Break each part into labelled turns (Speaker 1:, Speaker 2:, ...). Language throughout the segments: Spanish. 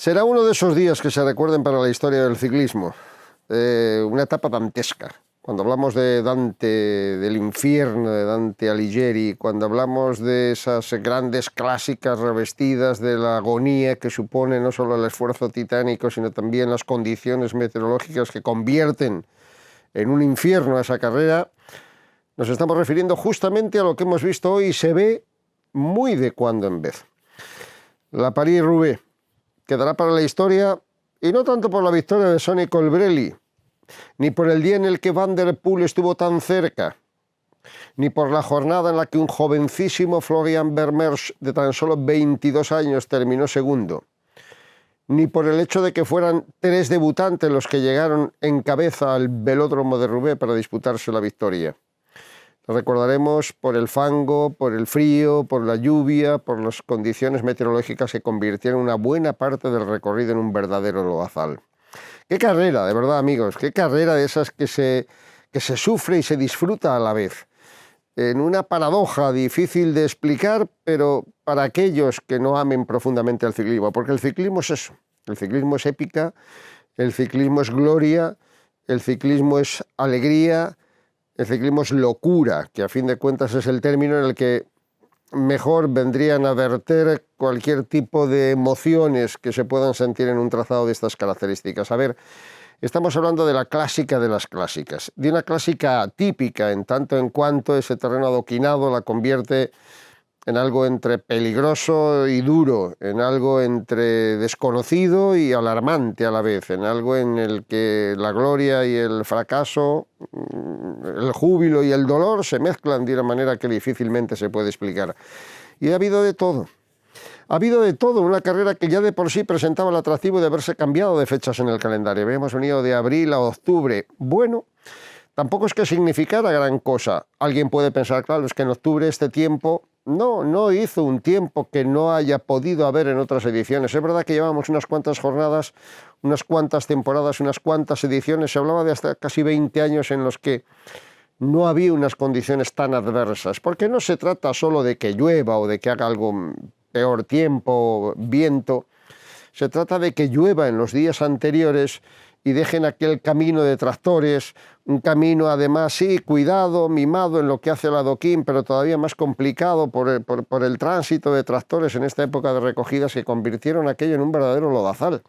Speaker 1: Será uno de esos días que se recuerden para la historia del ciclismo, una etapa dantesca. Cuando hablamos de Dante, del infierno de Dante Alighieri, cuando hablamos de esas grandes clásicas revestidas de la agonía que supone no solo el esfuerzo titánico, sino también las condiciones meteorológicas que convierten en un infierno a esa carrera, nos estamos refiriendo justamente a lo que hemos visto hoy y se ve muy de cuando en vez. La París-Roubaix quedará para la historia, y no tanto por la victoria de Sonny Colbrelli, ni por el día en el que Van der Poel estuvo tan cerca, ni por la jornada en la que un jovencísimo Florian Vermeersch de tan solo 22 años terminó segundo, ni por el hecho de que fueran 3 debutantes los que llegaron en cabeza al velódromo de Roubaix para disputarse la victoria. Lo recordaremos por el fango, por el frío, por la lluvia, por las condiciones meteorológicas que convirtieron una buena parte del recorrido en un verdadero lodazal. ¡Qué carrera, de verdad, amigos! ¡Qué carrera de esas que se sufre y se disfruta a la vez! En una paradoja difícil de explicar, pero para aquellos que no amen profundamente el ciclismo, porque el ciclismo es eso, el ciclismo es épica, el ciclismo es gloria, el ciclismo es alegría, el ciclismo es locura, que a fin de cuentas es el término en el que mejor vendrían a verter cualquier tipo de emociones que se puedan sentir en un trazado de estas características. A ver, estamos hablando de la clásica de las clásicas, de una clásica típica en tanto en cuanto ese terreno adoquinado la convierte en algo entre peligroso y duro, en algo entre desconocido y alarmante a la vez, en algo en el que la gloria y el fracaso, el júbilo y el dolor se mezclan de una manera que difícilmente se puede explicar. Y ha habido de todo. Ha habido de todo, una carrera que ya de por sí presentaba el atractivo de haberse cambiado de fechas en el calendario. Habíamos venido de abril a octubre. Bueno, tampoco es que significara gran cosa. Alguien puede pensar, claro, es que en octubre este tiempo no hizo un tiempo que no haya podido haber en otras ediciones. Es verdad que llevamos unas cuantas jornadas, unas cuantas temporadas, unas cuantas ediciones. Se hablaba de hasta casi 20 años en los que no había unas condiciones tan adversas, porque no se trata solo de que llueva o de que haga algo peor tiempo, viento. Se trata de que llueva en los días anteriores y dejen aquel camino de tractores, un camino además, sí, cuidado, mimado en lo que hace el adoquín, pero todavía más complicado por el tránsito de tractores en esta época de recogidas que convirtieron aquello en un verdadero lodazal.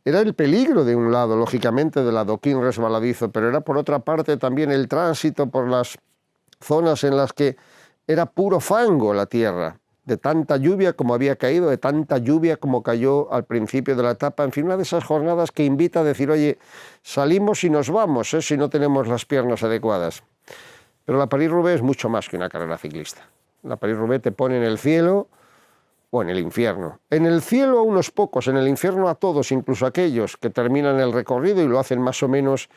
Speaker 1: Era el peligro de un lado, lógicamente, del adoquín resbaladizo, pero era por otra parte también el tránsito por las zonas en las que era puro fango la tierra, de tanta lluvia como había caído, de tanta lluvia como cayó al principio de la etapa. En fin, una de esas jornadas que invita a decir, oye, salimos y nos vamos, si no tenemos las piernas adecuadas. Pero la París-Roubaix es mucho más que una carrera ciclista. La París-Roubaix te pone en el cielo o en el infierno. En el cielo a unos pocos, en el infierno a todos, incluso aquellos que terminan el recorrido y lo hacen más o menos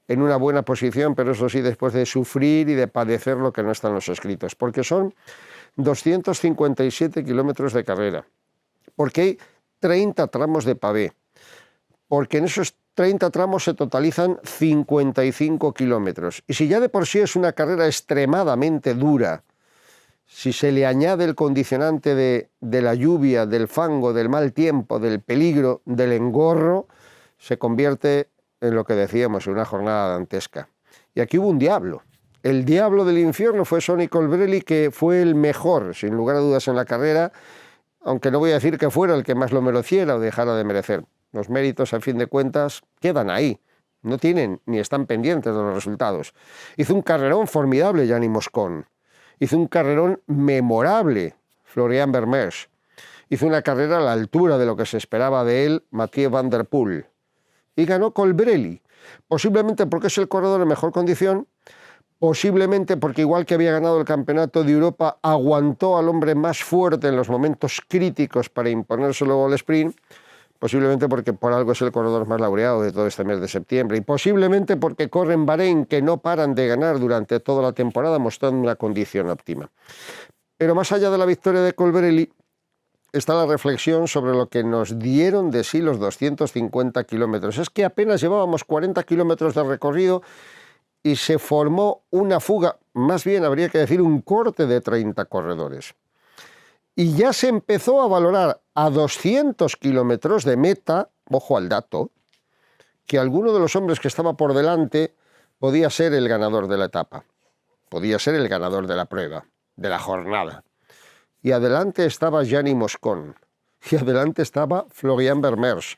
Speaker 1: en una buena posición, pero eso sí, después de sufrir y de padecer lo que no está en los escritos, porque son 257 kilómetros de carrera, porque hay 30 tramos de pavé, porque en esos 30 tramos se totalizan 55 kilómetros. Y si ya de por sí es una carrera extremadamente dura, si se le añade el condicionante de la lluvia, del fango, del mal tiempo, del peligro, del engorro, se convierte en lo que decíamos, en una jornada dantesca. Y aquí hubo un diablo. El diablo del infierno fue Sonny Colbrelli, que fue el mejor, sin lugar a dudas, en la carrera, aunque no voy a decir que fuera el que más lo mereciera o dejara de merecer. Los méritos, a fin de cuentas, quedan ahí. No tienen ni están pendientes de los resultados. Hizo un carrerón formidable Gianni Moscon. Hizo un carrerón memorable Florian Vermeersch. Hizo una carrera a la altura de lo que se esperaba de él Mathieu Van der Poel. Y ganó Colbrelli, posiblemente porque es el corredor en mejor condición, posiblemente porque igual que había ganado el Campeonato de Europa, aguantó al hombre más fuerte en los momentos críticos para imponerse luego al sprint, posiblemente porque por algo es el corredor más laureado de todo este mes de septiembre, y posiblemente porque corre en Bahrein, que no paran de ganar durante toda la temporada, mostrando una condición óptima. Pero más allá de la victoria de Colbrelli, está la reflexión sobre lo que nos dieron de sí los 250 kilómetros. Es que apenas llevábamos 40 kilómetros de recorrido y se formó una fuga, más bien habría que decir un corte de 30 corredores. y ya se empezó a valorar a 200 kilómetros de meta, ojo al dato, que alguno de los hombres que estaba por delante podía ser el ganador de la etapa, podía ser el ganador de la prueba, de la jornada. Y adelante estaba Gianni Moscon, y adelante estaba Florian Vermeersch,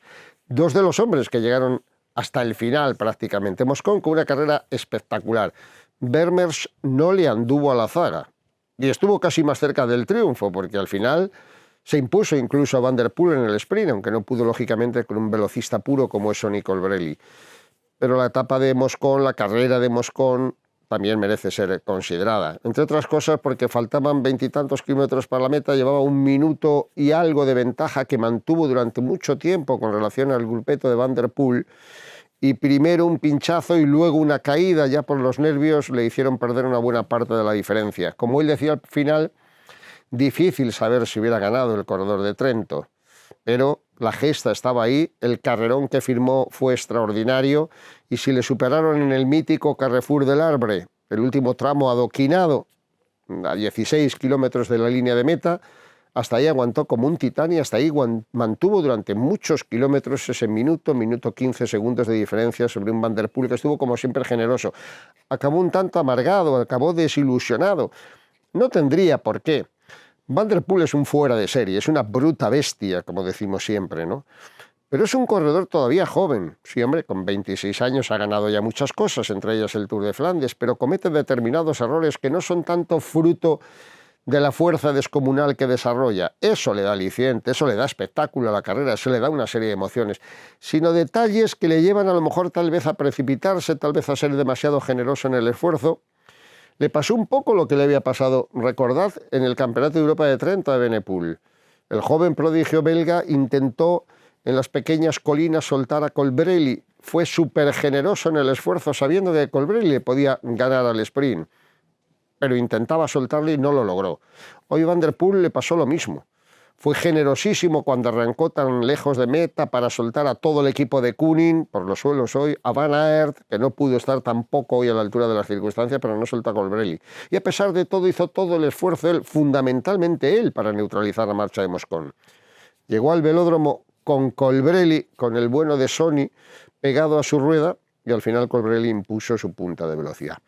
Speaker 1: dos de los hombres que llegaron hasta el final prácticamente. Moscon con una carrera espectacular. Vermeersch no le anduvo a la zaga y estuvo casi más cerca del triunfo, porque al final se impuso incluso a Van der Poel en el sprint, aunque no pudo lógicamente con un velocista puro como es Sonny Colbrelli. Pero la etapa de Moscon, la carrera de Moscon, también merece ser considerada. Entre otras cosas porque faltaban 20 y tantos kilómetros para la meta, llevaba 1 minuto y algo de ventaja que mantuvo durante mucho tiempo con relación al grupeto de Van der Poel, y primero un pinchazo y luego una caída ya por los nervios le hicieron perder una buena parte de la diferencia. Como él decía al final, difícil saber si hubiera ganado el corredor de Trento, pero la gesta estaba ahí, el carrerón que firmó fue extraordinario, y si le superaron en el mítico Carrefour del Arbre, el último tramo adoquinado, a 16 kilómetros de la línea de meta, hasta ahí aguantó como un titán y hasta ahí mantuvo durante muchos kilómetros ese minuto 15 segundos de diferencia sobre un Van der Poel que estuvo como siempre generoso. Acabó un tanto amargado, acabó desilusionado. No tendría por qué. Van der Poel es un fuera de serie, es una bruta bestia, como decimos siempre, ¿no? Pero es un corredor todavía joven. Sí, hombre, con 26 años ha ganado ya muchas cosas, entre ellas el Tour de Flandes, pero comete determinados errores que no son tanto fruto de la fuerza descomunal que desarrolla. Eso le da aliciente, eso le da espectáculo a la carrera, eso le da una serie de emociones, sino detalles que le llevan a lo mejor tal vez a precipitarse, tal vez a ser demasiado generoso en el esfuerzo. Le pasó un poco lo que le había pasado, recordad, en el Campeonato de Europa de Trento de Benepul. El joven prodigio belga intentó en las pequeñas colinas soltar a Colbrelli. Fue súper generoso en el esfuerzo, sabiendo que Colbrelli le podía ganar al sprint, pero intentaba soltarle y no lo logró. Hoy Van der Poel le pasó lo mismo. Fue generosísimo cuando arrancó tan lejos de meta para soltar a todo el equipo de Koenig por los suelos hoy, a Van Aert, que no pudo estar tampoco hoy a la altura de las circunstancias, pero no soltó a Colbrelli. Y a pesar de todo hizo todo el esfuerzo él, fundamentalmente él, para neutralizar la marcha de Moscon. Llegó al velódromo con Colbrelli, con el bueno de Sonny, pegado a su rueda, y al final Colbrelli impuso su punta de velocidad.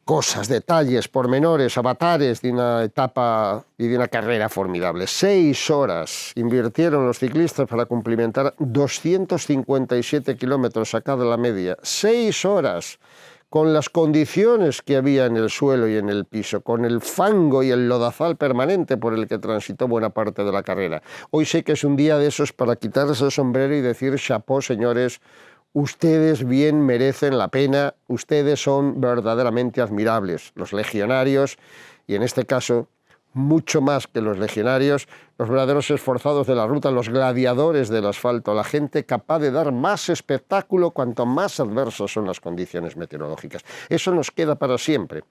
Speaker 1: Cosas, detalles, pormenores, avatares de una etapa y de una carrera formidable. 6 horas invirtieron los ciclistas para cumplimentar 257 kilómetros sacada la media. 6 horas con las condiciones que había en el suelo y en el piso, con el fango y el lodazal permanente por el que transitó buena parte de la carrera. Hoy sé que es un día de esos para quitarse el sombrero y decir chapeau, señores. Ustedes bien merecen la pena, ustedes son verdaderamente admirables, los legionarios, y en este caso, mucho más que los legionarios, los verdaderos esforzados de la ruta, los gladiadores del asfalto, la gente capaz de dar más espectáculo cuanto más adversas son las condiciones meteorológicas. Eso nos queda para siempre.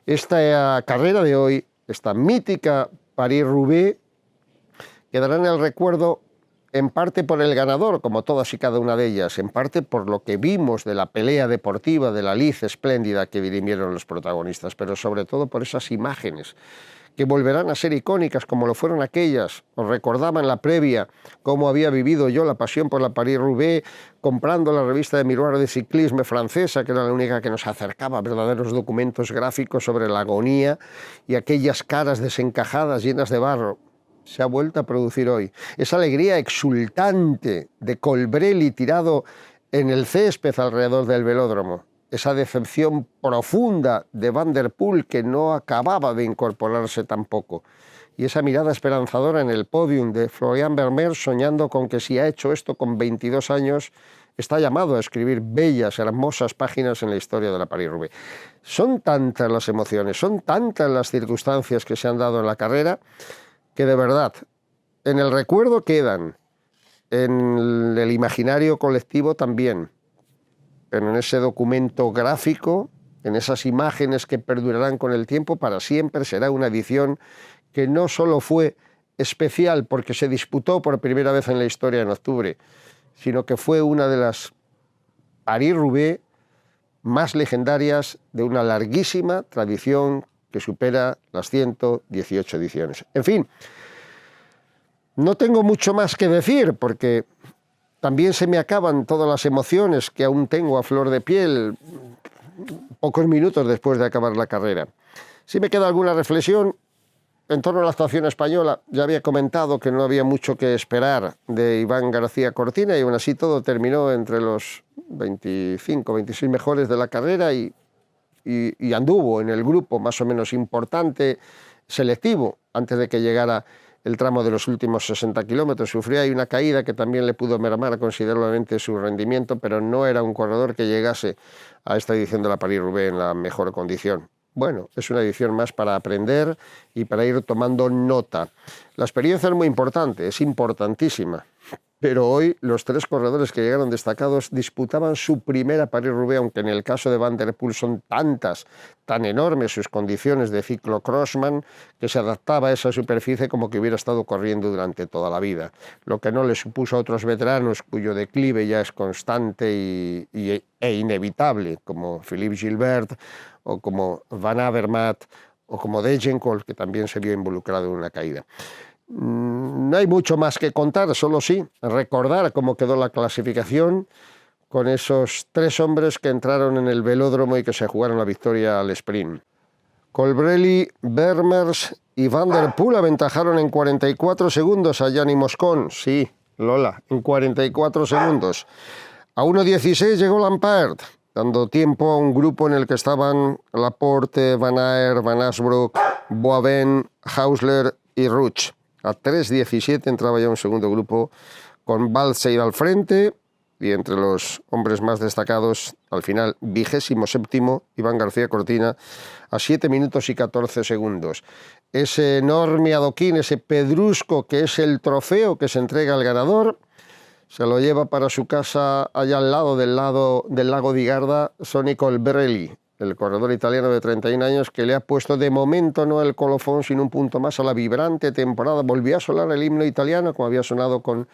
Speaker 1: Esta carrera de hoy, esta mítica París-Roubaix, quedará en el recuerdo en parte por el ganador, como todas y cada una de ellas, en parte por lo que vimos de la pelea deportiva, de la lid espléndida que dirimieron los protagonistas, pero sobre todo por esas imágenes que volverán a ser icónicas como lo fueron aquellas. Os recordaba en la previa cómo había vivido yo la pasión por la París-Roubaix comprando la revista de Miroir de Ciclisme francesa, que era la única que nos acercaba a verdaderos documentos gráficos sobre la agonía y aquellas caras desencajadas llenas de barro. Se ha vuelto a producir hoy. Esa alegría exultante de Colbrelli tirado en el césped alrededor del velódromo. Esa decepción profunda de Van der Poel que no acababa de incorporarse tampoco. Y esa mirada esperanzadora en el podium de Florian Vermeersch soñando con que si ha hecho esto con 22 años está llamado a escribir bellas, hermosas páginas en la historia de la París-Roubaix. Son tantas las emociones, son tantas las circunstancias que se han dado en la carrera que de verdad, en el recuerdo quedan, en el imaginario colectivo también, pero en ese documento gráfico, en esas imágenes que perdurarán con el tiempo, para siempre será una edición que no solo fue especial porque se disputó por primera vez en la historia en octubre, sino que fue una de las París-Roubaix más legendarias de una larguísima tradición que supera las 118 ediciones. En fin, no tengo mucho más que decir porque también se me acaban todas las emociones que aún tengo a flor de piel pocos minutos después de acabar la carrera. Si me queda alguna reflexión en torno a la actuación española, ya había comentado que no había mucho que esperar de Iván García Cortina y aún así todo terminó entre los 25, 26 mejores de la carrera y anduvo en el grupo más o menos importante, selectivo, antes de que llegara el tramo de los últimos 60 kilómetros. Sufrió ahí una caída que también le pudo mermar considerablemente su rendimiento, pero no era un corredor que llegase a esta edición de la París-Roubaix en la mejor condición. Bueno, es una edición más para aprender y para ir tomando nota. La experiencia es muy importante, es importantísima, pero hoy los tres corredores que llegaron destacados disputaban su primera París-Roubaix, aunque en el caso de Van der Poel son tan enormes sus condiciones de ciclo-crossman, que se adaptaba a esa superficie como que hubiera estado corriendo durante toda la vida, lo que no le supuso a otros veteranos cuyo declive ya es constante e inevitable, como Philippe Gilbert o como Van Avermaet o como Degenkolb, que también se vio involucrado en una caída. No hay mucho más que contar, solo sí recordar cómo quedó la clasificación con esos tres hombres que entraron en el velódromo y que se jugaron la victoria al sprint. Colbrelli, Vermeers y Van der Poel aventajaron en 44 segundos a Gianni Moscon. Sí, Lola, en 44 segundos. A 1:16 llegó Lampaert, dando tiempo a un grupo en el que estaban Laporte, Van Aert, Van Asbroek, Boivin, Hausler y Ruch. A 3:17 entraba ya un segundo grupo con Balseir al frente y entre los hombres más destacados, al final, 27º, Iván García Cortina, a 7 minutos y 14 segundos. Ese enorme adoquín, ese pedrusco que es el trofeo que se entrega al ganador, se lo lleva para su casa allá al lado del lago di Garda, Sonny Colbrelli, el corredor italiano de 31 años que le ha puesto de momento no el colofón, sino un punto más a la vibrante temporada. Volvió a sonar el himno italiano, como había sonado con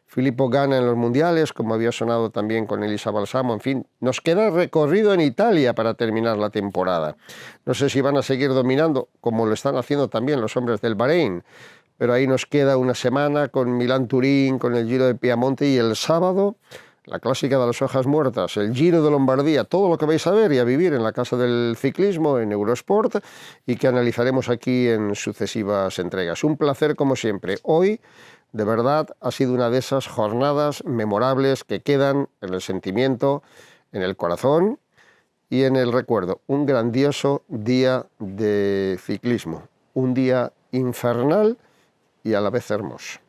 Speaker 1: Filippo Ganna en los mundiales, como había sonado también con Elisa Balsamo. En fin, nos queda recorrido en Italia para terminar la temporada. No sé si van a seguir dominando, como lo están haciendo también los hombres del Bahrein, pero ahí nos queda una semana con Milán-Turín, con el Giro de Piamonte y el sábado la clásica de las hojas muertas, el Giro de Lombardía, todo lo que vais a ver y a vivir en la Casa del Ciclismo, en Eurosport, y que analizaremos aquí en sucesivas entregas. Un placer como siempre. Hoy, de verdad, ha sido una de esas jornadas memorables que quedan en el sentimiento, en el corazón y en el recuerdo. Un grandioso día de ciclismo, un día infernal y a la vez hermoso.